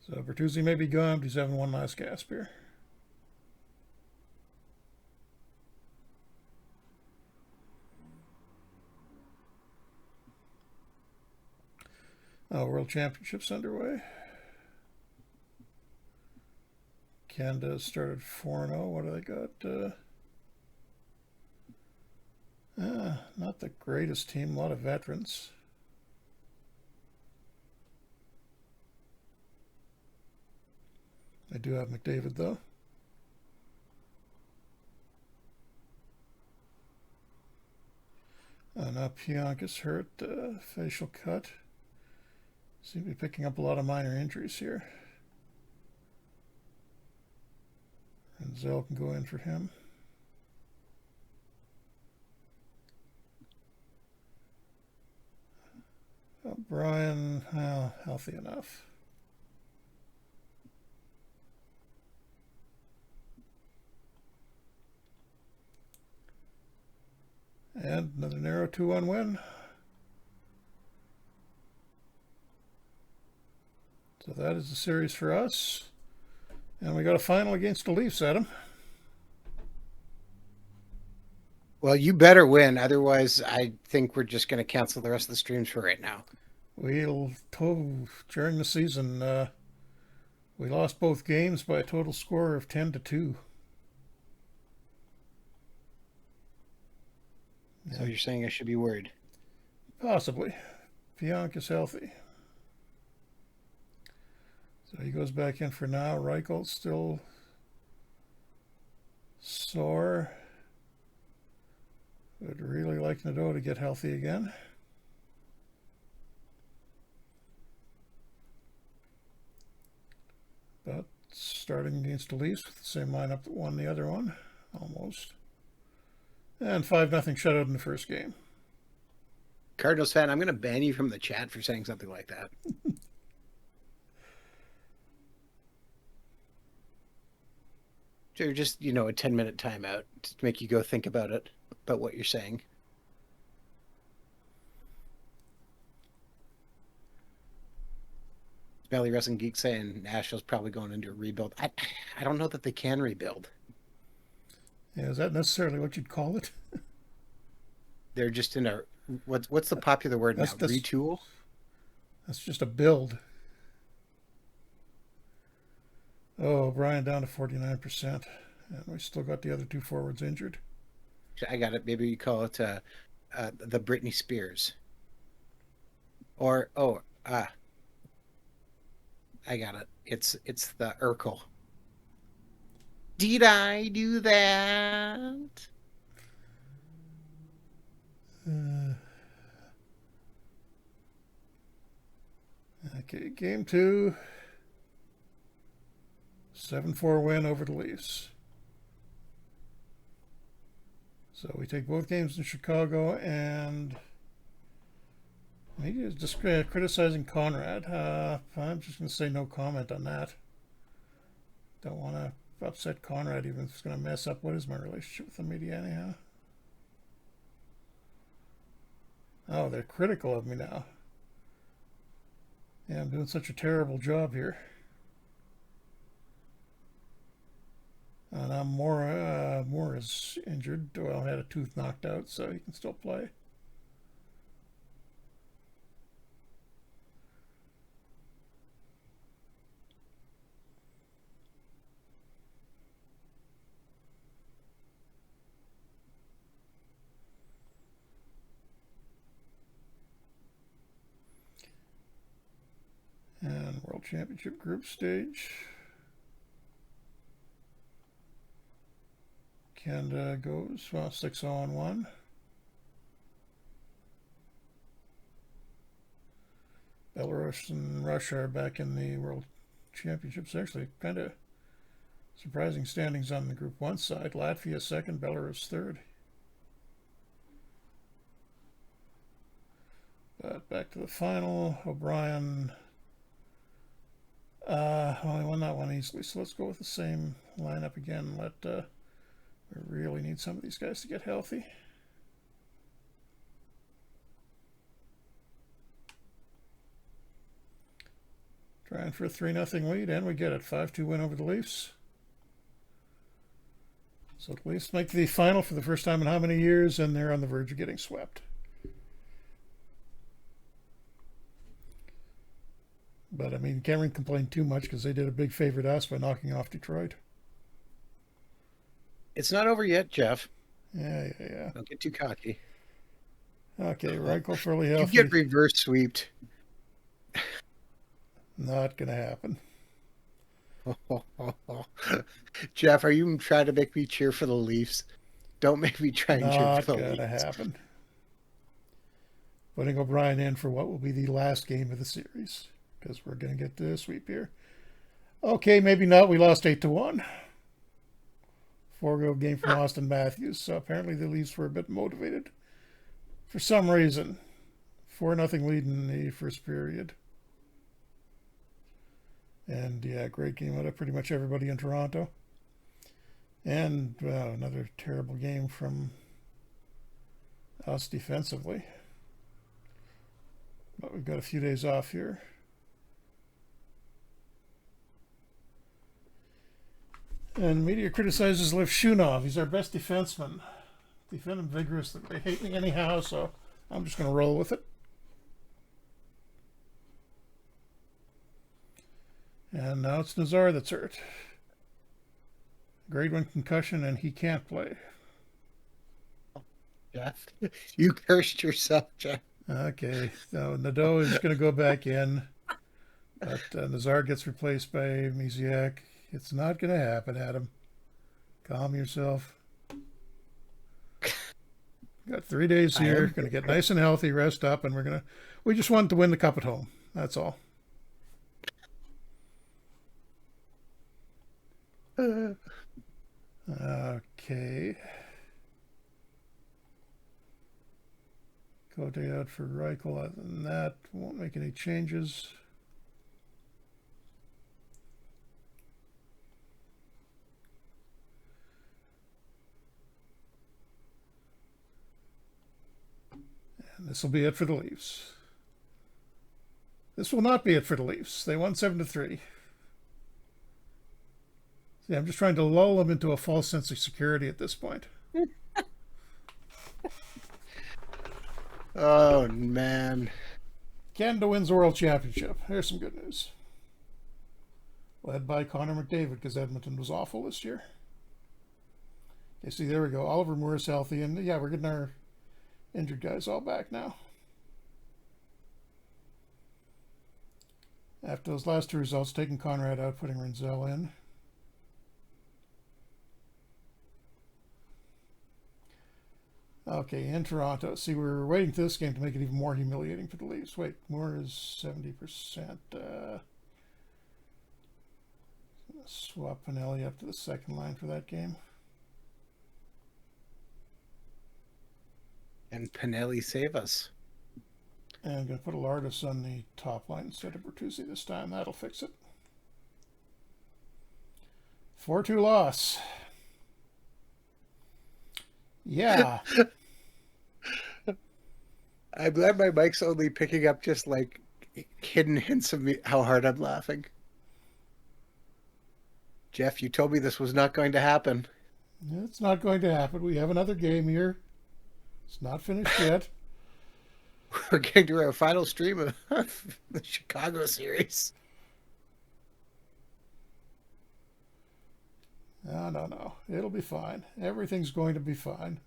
So Bertuzzi may be gone, but he's having one last gasp here. World Championships underway. Canada started 4-0. What do they got? Not the greatest team. A lot of veterans. I do have McDavid, though. Now Pionk is hurt. Facial cut. Seem to be picking up a lot of minor injuries here. Renzel can go in for him. Brian, healthy enough. And another narrow 2-1 win. So that is the series for us. And we got a final against the Leafs, Adam. Well, you better win. Otherwise, I think we're just going to cancel the rest of the streams for right now. During the season, we lost both games by a total score of 10-2. So you're saying I should be worried? Possibly. Pionk is healthy. So he goes back in for now. Reichel's still sore. Would really like Nadeau to get healthy again. But starting against the Leafs with the same lineup that won the other one, almost. And 5-0 shutout in the first game. Cardinals fan, I'm going to ban you from the chat for saying something like that. So just, a 10-minute timeout to make you go think about it, about what you're saying. Smelly Wrestling Geek saying Nashville's probably going into a rebuild. I don't know that they can rebuild. Yeah, is that necessarily what you'd call it? They're just in a what's the popular word now? Retool? That's just a build. Oh, Brian down to 49%. And we still got the other two forwards injured. I got it. Maybe you call it the Britney Spears. Or I got it. It's the Urkel. Did I do that? Okay, game 2. 7-4 win over the Leafs. So we take both games in Chicago, and media is just criticizing Conrad. I'm just going to say no comment on that. Don't want to upset Conrad, even if it's going to mess up what is my relationship with the media anyhow. Oh, they're critical of me now. Yeah, I'm doing such a terrible job here. Now Moore is injured. Well, had a tooth knocked out, so he can still play. And World Championship group stage. Canada goes 6-0-1. Belarus and Russia are back in the World Championships. Actually, kind of surprising standings on the Group 1 side. Latvia second, Belarus third. But back to the final. O'Brien only won that one easily, so let's go with the same lineup again. We really need some of these guys to get healthy. Trying for a 3-0 lead, and we get it. 5-2 win over the Leafs. So the Leafs make the final for the first time in how many years, and they're on the verge of getting swept. But, I mean, can't really complain too much because they did a big favor to us by knocking off Detroit. It's not over yet, Jeff. Yeah. Don't get too cocky. Okay, Reichel fairly healthy. You get reverse sweeped. Not going to happen. Jeff, are you trying to make me cheer for the Leafs? Don't make me try and cheer for the Leafs. Not going to happen. putting O'Brien in for what will be the last game of the series because we're going to get the sweep here. Okay, maybe not. We lost 8-1. 4-goal game from Austin Matthews. So apparently the Leafs were a bit motivated for some reason. 4-0 lead in the first period. And yeah, great game out of pretty much everybody in Toronto. And another terrible game from us defensively. But we've got a few days off here. And media criticizes Lev Shunov. He's our best defenseman. Defend him vigorously. They hate me anyhow, so I'm just going to roll with it. And now it's Nazar that's hurt. Grade 1 concussion, and he can't play. Jeff, you cursed yourself, Jeff. Okay, so Nadeau is going to go back in, but Nazar gets replaced by Misiak. It's not going to happen, Adam. Calm yourself. Got 3 days here. Going to get nice and healthy, rest up, and we just want to win the cup at home. That's all. Okay. Cote out for Reichel. Other than that, won't make any changes. And this will be it for the Leafs. This will not be it for the Leafs. They won 7-3. See, I'm just trying to lull them into a false sense of security at this point. Oh, man. Canada wins the World Championship. Here's some good news. Led by Connor McDavid because Edmonton was awful this year. Okay, see, there we go. Oliver Moore is healthy. And, yeah, we're getting our injured guys all back now. After those last two results, taking Conrad out, putting Renzel in. Okay, in Toronto. See, we're waiting for this game to make it even more humiliating for the Leafs. Wait, Moore is 70%. Swap Pinelli up to the second line for that game. And Pinelli save us. And I'm going to put Alardis on the top line instead of Bertuzzi this time. That'll fix it. 4-2 loss. Yeah. I'm glad my mic's only picking up just like hidden hints of me how hard I'm laughing. Jeff, you told me this was not going to happen. It's not going to happen. We have another game here. It's not finished yet. We're getting to our final stream of the Chicago series. No. It'll be fine. Everything's going to be fine.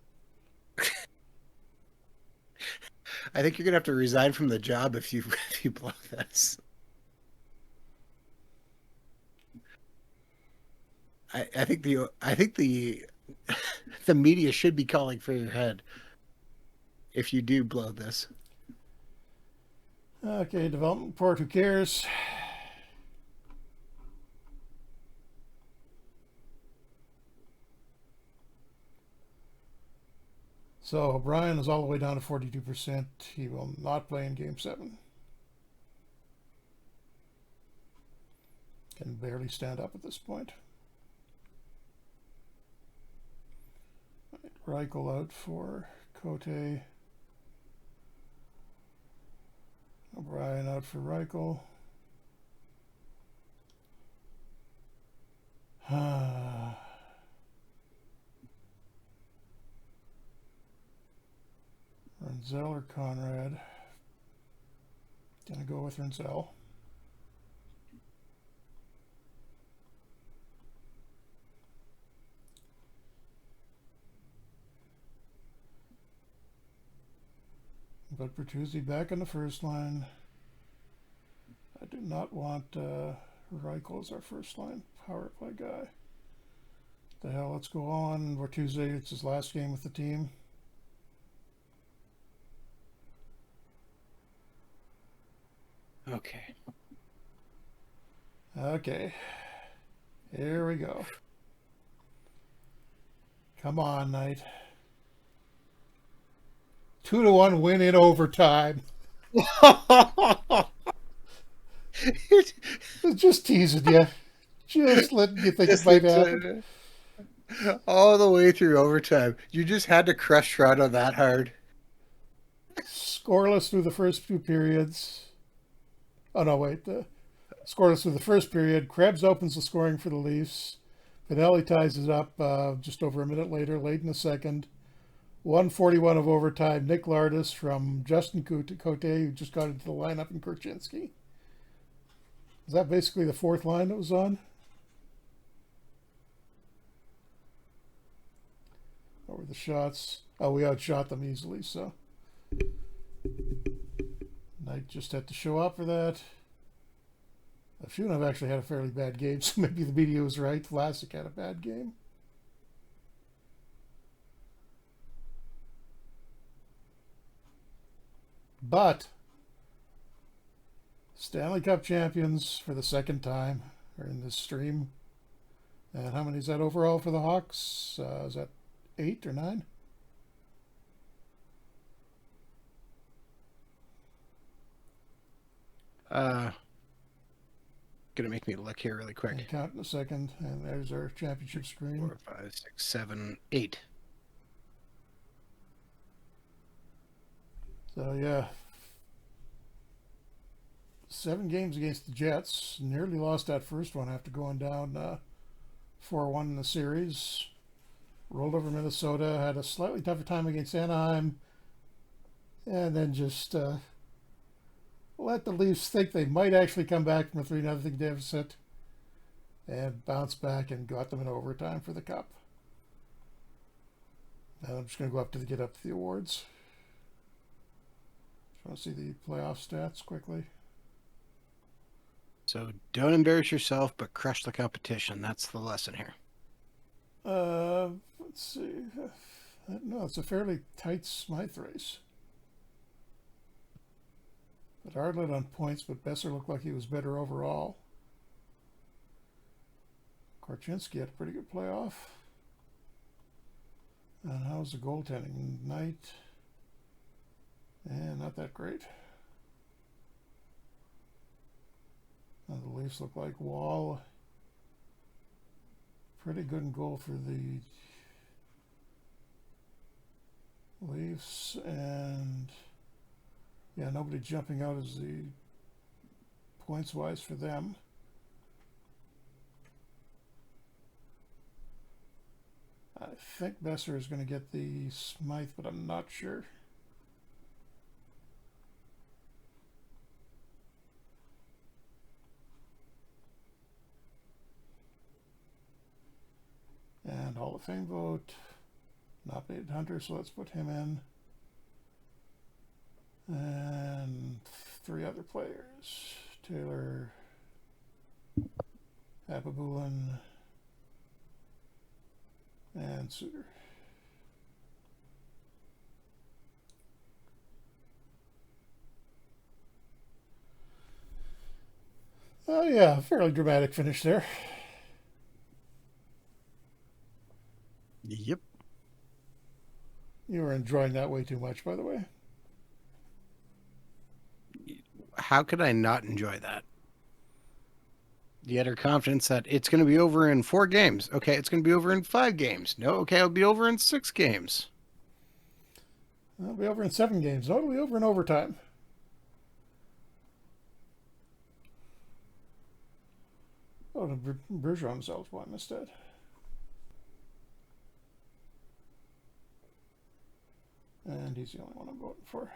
I think you're gonna have to resign from the job if you blow this. I think the the media should be calling for your head if you do blow this. Okay, development report. Who cares? So O'Brien is all the way down to 42%. He will not play in Game 7. Can barely stand up at this point. Reichel out for Cote. O'Brien out for Reichel. Renzel or Conrad? Gonna go with Renzel. But Bertuzzi back on the first line. I do not want Reichel as our first line power play guy. The hell, let's go on. Bertuzzi, it's his last game with the team. Okay. Okay. Here we go. Come on, Knight. 2-1 win in overtime. Just teasing you. Just letting you think it Just might happen. all the way through overtime. You just had to crush Toronto that hard. Scoreless through the first two periods. Oh, no, wait. Scoreless through the first period. Krebs opens the scoring for the Leafs. Pinelli ties it up just over a minute later, late in the second. 1:41 of overtime. Nick Lardis from Justin Cote, who just got into the lineup, and Korchinski. Is that basically the fourth line that was on? Over the shots. Oh, we outshot them easily, so. Knight just had to show up for that. Afshunov actually had a fairly bad game, so maybe the media was right. Vlasic had a bad game. But Stanley Cup champions for the second time are in this stream. And how many is that overall for the Hawks? Is that 8 or 9? Gonna make me look here really quick. Count in a second, and there's our championship screen. 4, 5, 6, 7, 8. So yeah, 7 games against the Jets. Nearly lost that first one after going down 4-1 in the series. Rolled over Minnesota. Had a slightly tougher time against Anaheim, and then just let the Leafs think they might actually come back from a 3-0 deficit, and bounce back and got them in overtime for the Cup. And I'm just going to go up to get up to the awards. Just want to see the playoff stats quickly. So don't embarrass yourself, but crush the competition. That's the lesson here. Let's see. No, it's a fairly tight Smythe race. But Ardlet on points, but Besser looked like he was better overall. Korchinski had a pretty good playoff. And how's the goaltending? Knight. And not that great. And the Leafs look like Wall. Pretty good in goal for the Leafs. And yeah, nobody jumping out as the points-wise for them. I think Besser is going to get the Smythe, but I'm not sure. And Hall of Fame vote. Nominated Hunter, so let's put him in. And 3 other players. Taylor, Ababulin, and Suter. Oh yeah, fairly dramatic finish there. Yep. You were enjoying that way too much, by the way. How could I not enjoy that? You had her confidence that it's going to be over in 4 games. Okay, it's going to be over in 5 games. No, okay, it'll be over in 6 games. It'll be over in 7 games. No, it'll be over in overtime. Oh, the Bergeron's eligible. I missed that. And he's the only one I'm voting for.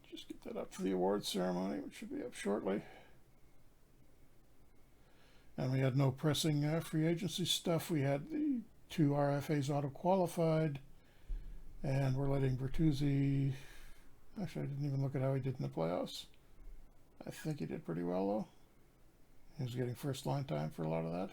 Just get that up for the awards ceremony, which should be up shortly. And we had no pressing free agency stuff. We had the 2 RFAs auto-qualified. And we're letting Bertuzzi... Actually, I didn't even look at how he did in the playoffs. I think he did pretty well, though. He was getting first line time for a lot of that.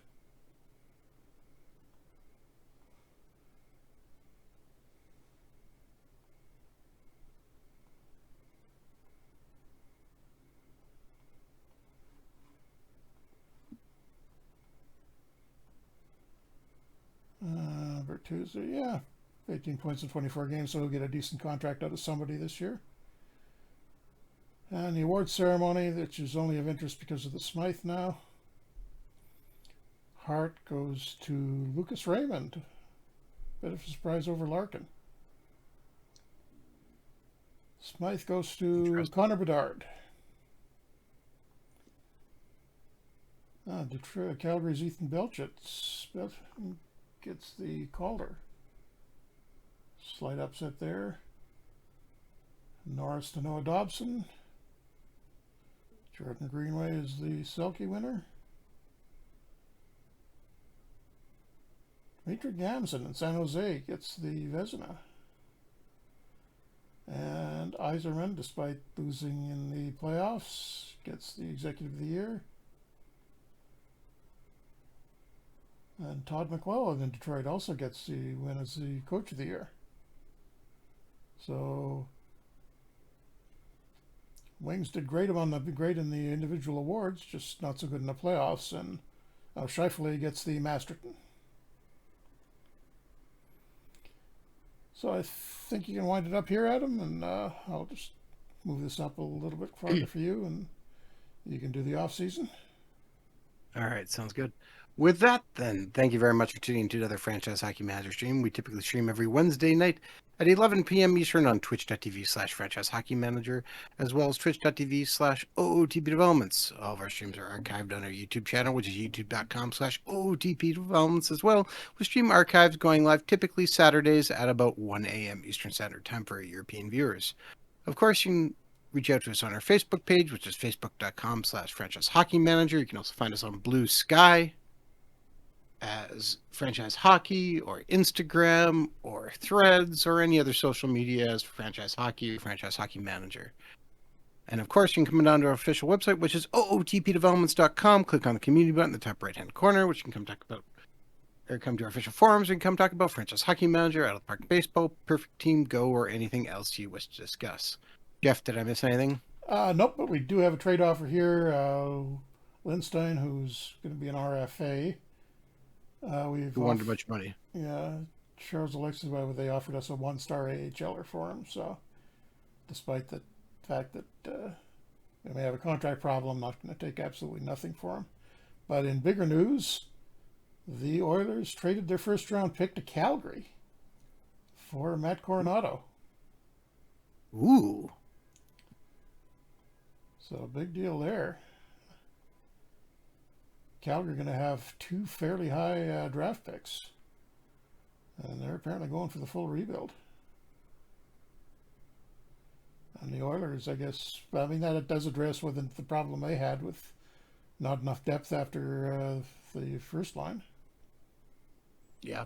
Tuesday. Yeah, 18 points in 24 games, so he'll get a decent contract out of somebody this year. And the award ceremony, which is only of interest because of the Smythe now. Hart goes to Lucas Raymond. Bit of a surprise over Larkin. Smythe goes to Connor Bedard. Detroit, Calgary's Ethan Belchet gets the Calder. Slight upset there. Norris to Noah Dobson. Jordan Greenway is the Selke winner. Dmitry Gamson in San Jose gets the Vezina. And Yzerman, despite losing in the playoffs, gets the Executive of the Year. And Todd McLellan in Detroit also gets the win as the Coach of the Year. So Wings did great in the individual awards, just not so good in the playoffs. And Scheifele gets the Masterton. So I think you can wind it up here, Adam, and I'll just move this up a little bit farther for you, and you can do the off season. All right, sounds good. With that, then, thank you very much for tuning into another Franchise Hockey Manager stream. We typically stream every Wednesday night at 11 p.m. Eastern on twitch.tv/Franchise Hockey Manager, as well as twitch.tv/OOTP Developments. All of our streams are archived on our YouTube channel, which is youtube.com/OOTP Developments as well, with stream archives going live typically Saturdays at about 1 a.m. Eastern Standard Time for our European viewers. Of course, you can reach out to us on our Facebook page, which is facebook.com/Franchise Hockey Manager. You can also find us on Bluesky as Franchise Hockey, or Instagram, or Threads, or any other social media as Franchise Hockey or Franchise Hockey Manager. And of course, you can come down to our official website, which is ootpdevelopments.com. Click on the community button in the top right-hand corner, which you can come talk about, or come to our official forums and come talk about Franchise Hockey Manager, Out of the Park Baseball, Perfect Team, Go, or anything else you wish to discuss. Jeff, did I miss anything? Nope, but we do have a trade offer here. Lindstein, who's going to be an RFA. We've wanted a bunch of money. Yeah, Charles Alexis, they offered us a 1-star AHLer for him. So, despite the fact that we may have a contract problem, I'm not going to take absolutely nothing for him. But in bigger news, the Oilers traded their first-round pick to Calgary for Matt Coronado. Ooh. So, big deal there. Calgary are going to have 2 fairly high draft picks. And they're apparently going for the full rebuild. And the Oilers, I guess, I mean, that it does address the problem they had with not enough depth after the first line. Yeah.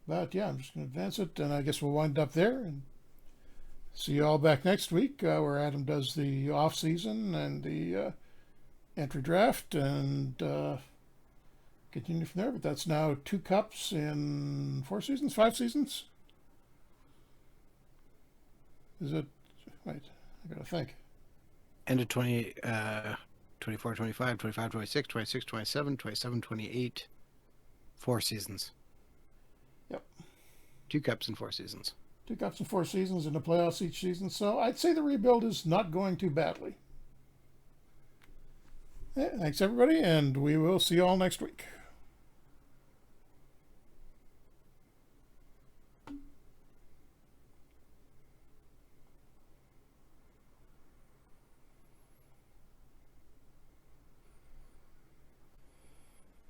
But yeah, I'm just going to advance it, and I guess we'll wind up there and see you all back next week, where Adam does the off season and the entry draft, and continue from there. But that's now 2 cups in 4 seasons, 5 seasons. Is it? Wait, I gotta think. End of 24, 25, 25, 26, 26, 27, 27, 28. 4 seasons. Yep. 2 cups in 4 seasons. 2 cups in 4 seasons, in the playoffs each season. So I'd say the rebuild is not going too badly. Yeah, thanks, everybody, and we will see you all next week.